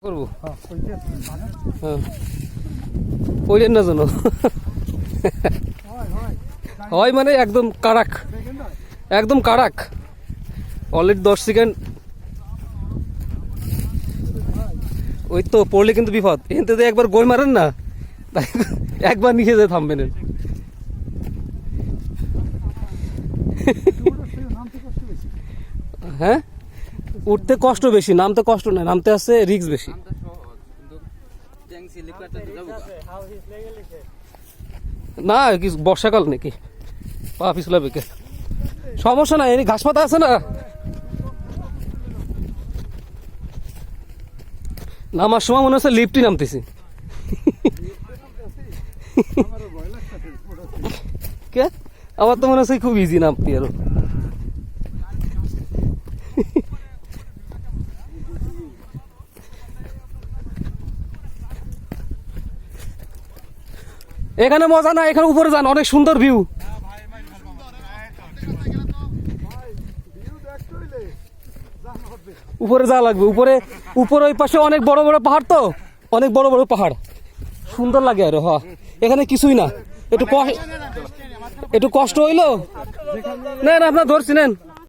করবো হ্যাঁ ওইটার না জানো হয় মানে একদম কাড়াক একদম কাড়াক অলরেডি 10 সেকেন্ড ওই তো পড়লে কিন্তু বিপদ এতে তো একবার গোল মারেন না তাই একবার নিচে যেয়ে থামবেন হ্যাঁ উঠতে কষ্ট বেশি নামতে কষ্ট না নামতে আছে রিস্ক বেশি না কি বর্ষাকাল নাকি পা পিছলাবে কে সমস্যা নাই এই ঘাস পাতা আছে না নামার সময় মনে হচ্ছে লিফটই নামতেছি কে আমার তো মনে হচ্ছে খুব ইজি নামতি আরো এখানে মজা না এখানে উপরে যান অনেক সুন্দর ভিউ উপরে যাওয়া লাগবে উপরে উপরে ওই পাশে অনেক বড় বড় পাহাড় তো অনেক বড় বড় পাহাড় সুন্দর লাগে আরো হ্যাঁ এখানে কিছুই না একটু কষ্ট হইলো না না আপনার ধরছি নেন